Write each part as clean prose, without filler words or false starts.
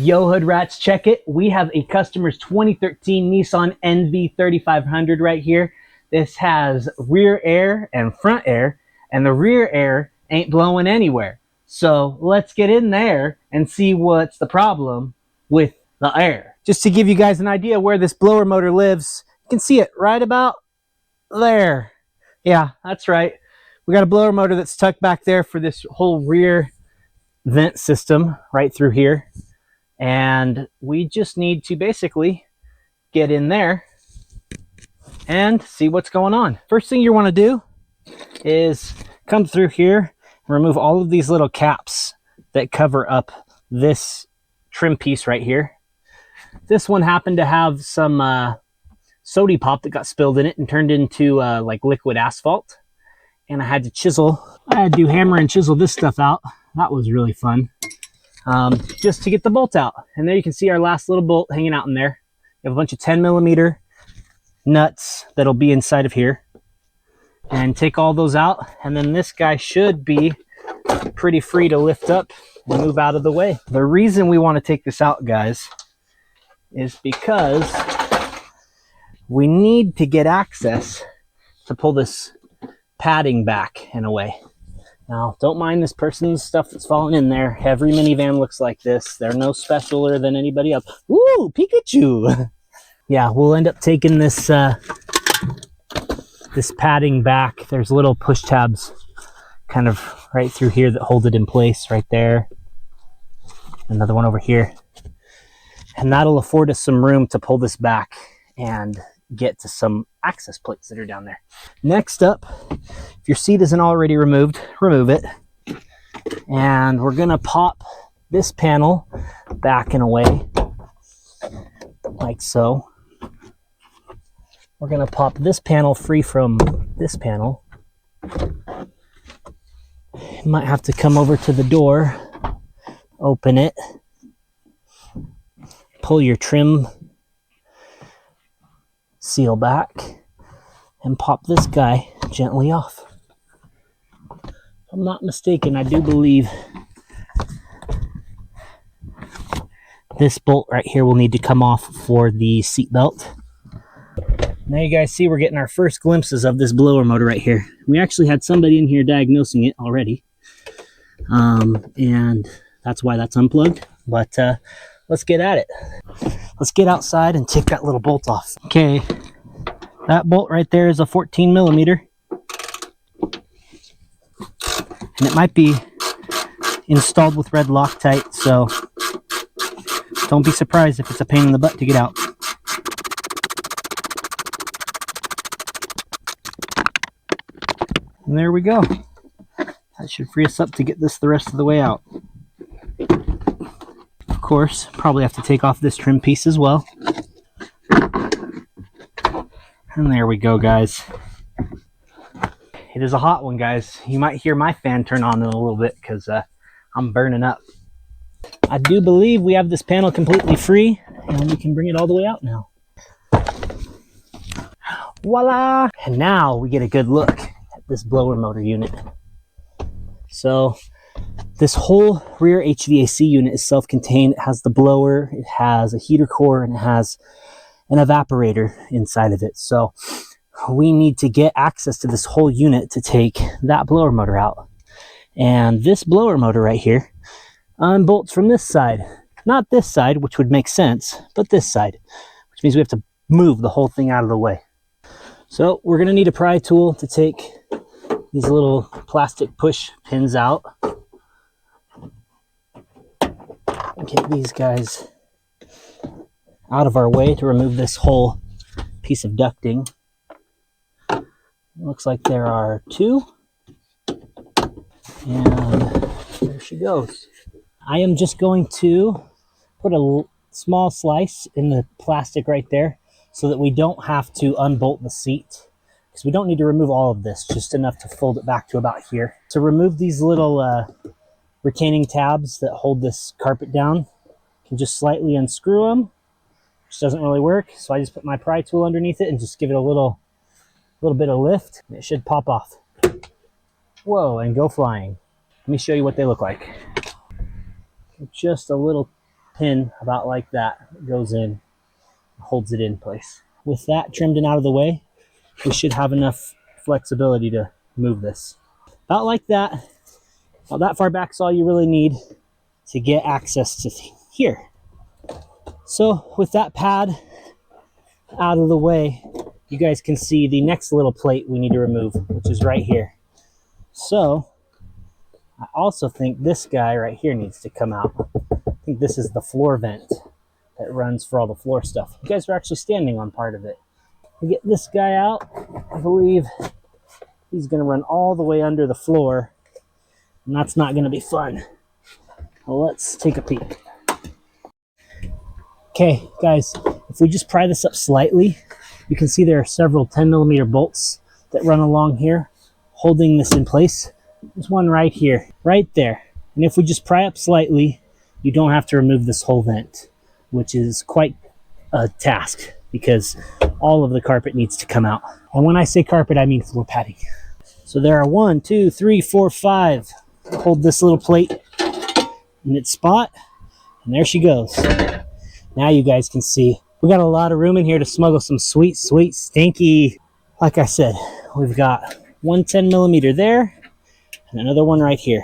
Yo, hood rats, check it. We have a customer's 2013 Nissan NV3500 right here. This has rear air and front air, and the rear air ain't blowing anywhere. So let's get in there and see what's the problem with the air. Just to give you guys an idea where this blower motor lives, you can see it right about there. Yeah, that's right. We got a blower motor that's tucked back there for this whole rear vent system right through here. And we just need to basically get in there and see what's going on. First thing you want to do is come through here and remove all of these little caps that cover up this trim piece right here. This one happened to have some soda pop that got spilled in it and turned into like liquid asphalt. And I had to do hammer and chisel this stuff out. That was really fun. Just to get the bolt out. And there you can see our last little bolt hanging out in there. You have a bunch of 10mm nuts that'll be inside of here. And take all those out. And then this guy should be pretty free to lift up and move out of the way. The reason we want to take this out, guys, is because we need to get access to pull this padding back in a way. Now, don't mind this person's stuff that's falling in there. Every minivan looks like this. They're no specialer than anybody else. Ooh, Pikachu! Yeah, we'll end up taking this this padding back. There's little push tabs kind of right through here that hold it in place right there. Another one over here. And that'll afford us some room to pull this back and get to some access plates that are down there. Next up, if your seat isn't already removed, remove it. And we're gonna pop this panel back in a way, like so. We're gonna pop this panel free from this panel. You might have to come over to the door, open it, pull your trim seal back, and pop this guy gently off. If I'm not mistaken, I do believe this bolt right here will need to come off for the seat belt. Now you guys see we're getting our first glimpses of this blower motor right here. We actually had somebody in here diagnosing it already, and that's why that's unplugged. But let's get at it. Let's get outside and take that little bolt off. Okay, that bolt right there is a 14mm. And it might be installed with red Loctite, so don't be surprised if it's a pain in the butt to get out. And there we go. That should free us up to get this the rest of the way out. Of course, probably have to take off this trim piece as well. And there we go, guys. It is a hot one, guys. You might hear my fan turn on in a little bit because I'm burning up. I do believe we have this panel completely free, and we can bring it all the way out now. Voila! And now we get a good look at this blower motor unit. So this whole rear HVAC unit is self-contained. It has the blower, it has a heater core, and it has an evaporator inside of it. So we need to get access to this whole unit to take that blower motor out. And this blower motor right here unbolts from this side. Not this side, which would make sense, but this side, which means we have to move the whole thing out of the way. So we're going to need a pry tool to take these little plastic push pins out. Get these guys out of our way to remove this whole piece of ducting. It looks like there are two. And there she goes. I am just going to put a small slice in the plastic right there so that we don't have to unbolt the seat, because we don't need to remove all of this, just enough to fold it back to about here. To remove these little retaining tabs that hold this carpet down, you can just slightly unscrew them, which doesn't really work. So I just put my pry tool underneath it and just give it a little bit of lift, and it should pop off. Whoa, and go flying. Let me show you what they look like. Just a little pin about like that goes in, holds it in place. With that trimmed and out of the way, we should have enough flexibility to move this. About like that. About that far back is all you really need to get access to here. So with that pad out of the way, you guys can see the next little plate we need to remove, which is right here. So I also think this guy right here needs to come out. I think this is the floor vent that runs for all the floor stuff. You guys are actually standing on part of it. We get this guy out. I believe he's going to run all the way under the floor, and that's not going to be fun. Well, let's take a peek. Okay, guys, if we just pry this up slightly, you can see there are several 10mm bolts that run along here, holding this in place. There's one right here, right there. And if we just pry up slightly, you don't have to remove this whole vent, which is quite a task because all of the carpet needs to come out. And when I say carpet, I mean floor padding. So there are 1, 2, 3, 4, 5. Hold this little plate in its spot, and there she goes. Now you guys can see we got a lot of room in here to smuggle some sweet, sweet, stinky. Like I said, we've got one 10mm there and another one right here.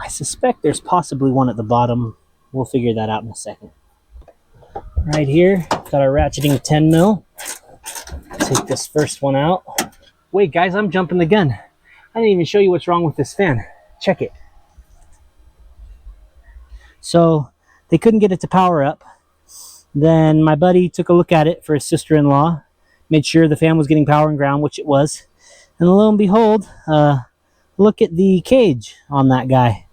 I suspect there's possibly one at the bottom. We'll figure that out in a second. Right here, got our ratcheting 10mm. Take this first one out. Wait, guys, I'm jumping the gun. I didn't even show you what's wrong with this fan. Check it. So they couldn't get it to power up. Then my buddy took a look at it for his sister-in-law, made sure the fan was getting power and ground, which it was. And lo and behold, look at the cage on that guy.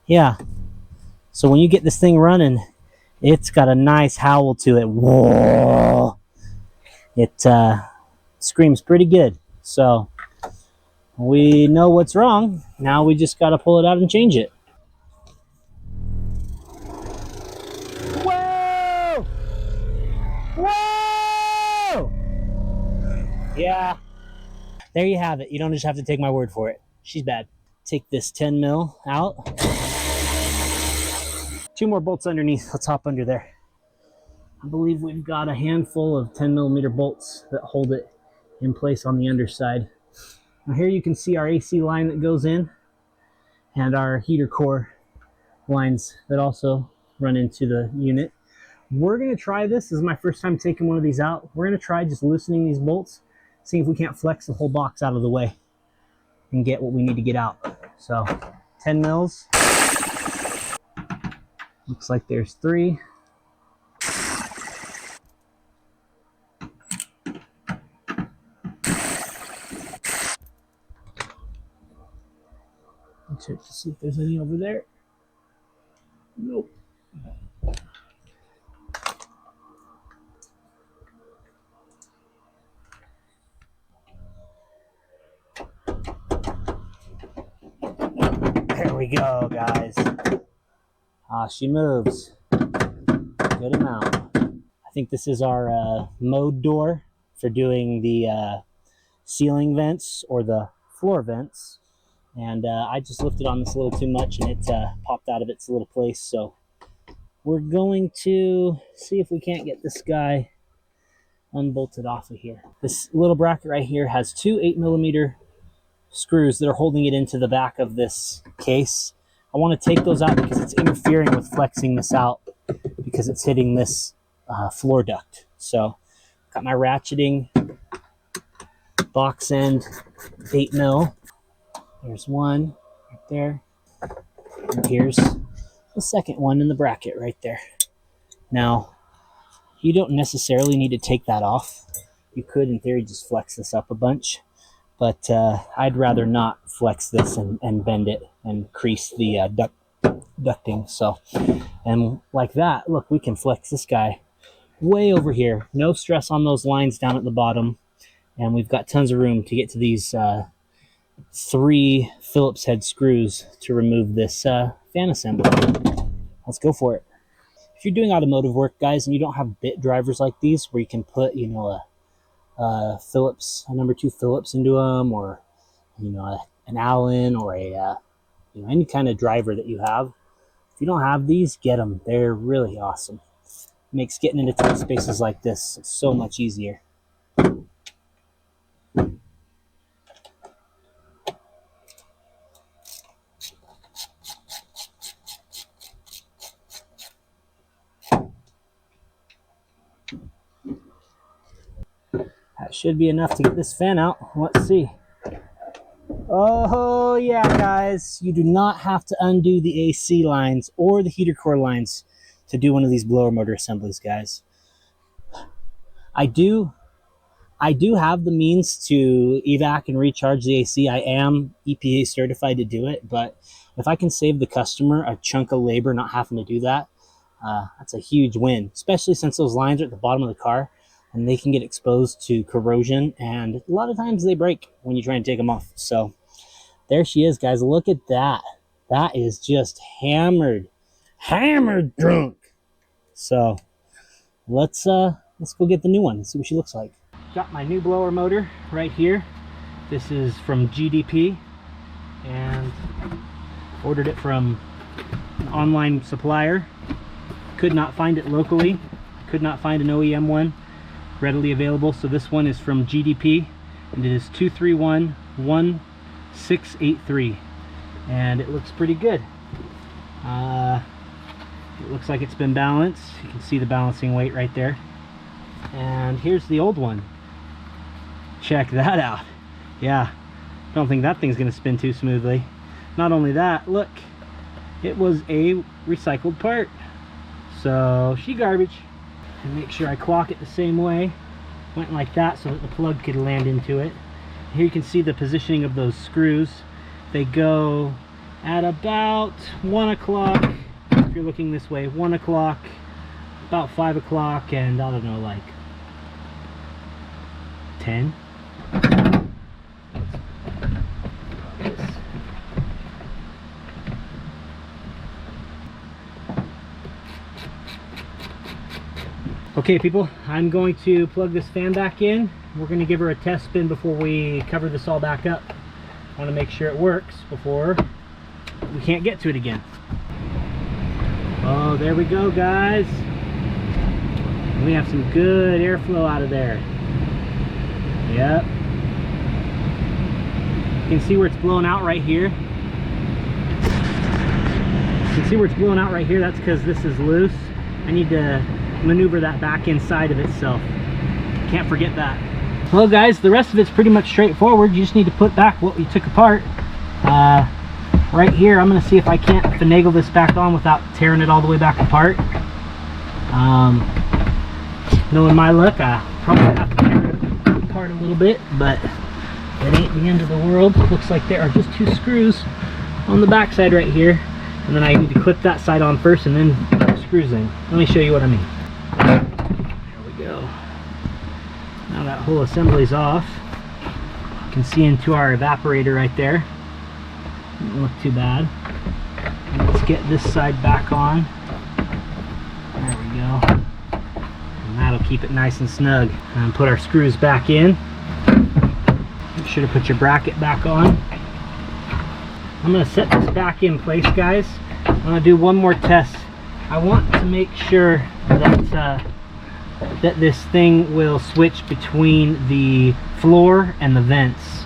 Yeah. So when you get this thing running, it's got a nice howl to it. Whoa. It screams pretty good. So we know what's wrong. Now we just got to pull it out and change it. Whoa! Whoa! Yeah. There you have it. You don't just have to take my word for it. She's bad. Take this 10mm out. 2 more bolts underneath. Let's hop under there. I believe we've got a handful of 10mm bolts that hold it in place on the underside. Now here you can see our AC line that goes in and our heater core lines that also run into the unit. We're going to try this. This is my first time taking one of these out. We're going to try just loosening these bolts, seeing if we can't flex the whole box out of the way and get what we need to get out. So 10 mils. Looks like there's 3. Check to see if there's any over there. Nope. There we go, guys. She moves. Good amount. I think this is our mode door for doing the ceiling vents or the floor vents. And I just lifted on this a little too much and it popped out of its little place. So we're going to see if we can't get this guy unbolted off of here. This little bracket right here has 2 8mm screws that are holding it into the back of this case. I want to take those out because it's interfering with flexing this out because it's hitting this floor duct. So got my ratcheting box end 8mm. There's one right there. And here's the second one in the bracket right there. Now, you don't necessarily need to take that off. You could, in theory, just flex this up a bunch. But I'd rather not flex this and bend it and crease the ducting. So, and like that, look, we can flex this guy way over here. No stress on those lines down at the bottom. And we've got tons of room to get to these 3 Phillips head screws to remove this fan assembly. Let's go for it. If you're doing automotive work, guys, and you don't have bit drivers like these where you can put, you know, a Phillips, a number 2 Phillips into them, or, you know, an Allen, or a, you know, any kind of driver that you have. If If you don't have these, get them. They're really awesome. Makes getting into tight spaces like this so much easier. That should be enough to get this fan out. Let's see. Oh yeah, guys, you do not have to undo the AC lines or the heater core lines to do one of these blower motor assemblies, guys. I do have the means to evac and recharge the AC. I am EPA certified to do it, but if I can save the customer a chunk of labor not having to do that, that's a huge win, especially since those lines are at the bottom of the car and they can get exposed to corrosion, and a lot of times they break when you try and take them off. So there she is, guys. Look at that. That is just hammered drunk. So let's go get the new one and see what she looks like. Got my new blower motor right here. This is from GDP, and ordered it from an online supplier. Could not find it locally, could not find an OEM one readily available, so this one is from GDP, and it is 2311683, and it looks pretty good. It looks like it's been balanced. You can see the balancing weight right there. And here's the old one. Check that out. Yeah, don't think that thing's gonna spin too smoothly. Not only that, look, it was a recycled part, so she garbage. And make sure I clock it the same way. Went like that so that the plug could land into it. Here you can see the positioning of those screws. They go at about 1 o'clock, if you're looking this way, 1 o'clock, about 5 o'clock, and I don't know, like 10. Okay people, I'm going to plug this fan back in. We're going to give her a test spin before we cover this all back up. I want to make sure it works before we can't get to it again. Oh, there we go, guys. We have some good airflow out of there. Yep. You can see where it's blowing out right here. You can see where it's blowing out right here. That's because this is loose. I need to maneuver that back inside of itself. Can't forget that. Well guys, the rest of it's pretty much straightforward. You just need to put back what we took apart. Right here, I'm going to see if I can't finagle this back on without tearing it all the way back apart. Knowing my luck, I probably have to tear it apart a little bit, but it ain't the end of the world. Looks like there are just 2 screws on the back side right here, and then I need to clip that side on first and then put the screws in. Let me show you what I mean. There we go. Now that whole assembly's off. You can see into our evaporator right there. Doesn't look too bad. Let's get this side back on. There we go. And that'll keep it nice and snug. And put our screws back in. Make sure to put your bracket back on. I'm going to set this back in place, guys. I'm going to do one more test. I want to make sure that that this thing will switch between the floor and the vents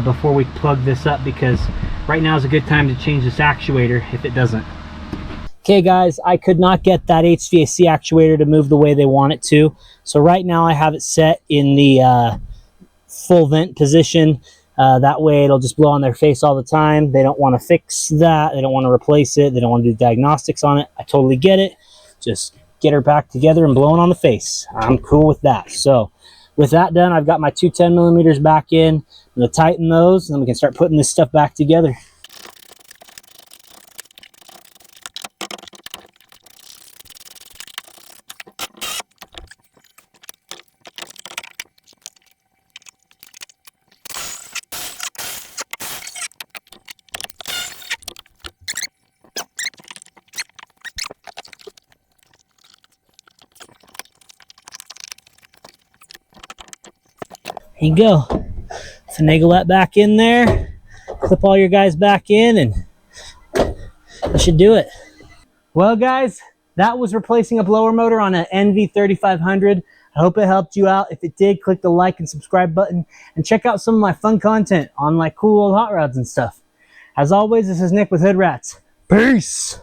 before we plug this up, because right now is a good time to change this actuator if it doesn't. Okay guys, I could not get that HVAC actuator to move the way they want it to, so right now I have it set in the full vent position. That way it'll just blow on their face all the time. They don't want to fix that. They don't want to replace it. They don't want to do diagnostics on it. I totally get it. Just get her back together and blowing on the face. I'm cool with that. So with that done, I've got my 2 10mm back in. I'm going to tighten those, and then we can start putting this stuff back together. There you go. Finagle that back in there. Clip all your guys back in, and that should do it. Well, guys, that was replacing a blower motor on an NV3500. I hope it helped you out. If it did, click the like and subscribe button and check out some of my fun content on like cool old hot rods and stuff. As always, this is Nick with Hood Rats. Peace!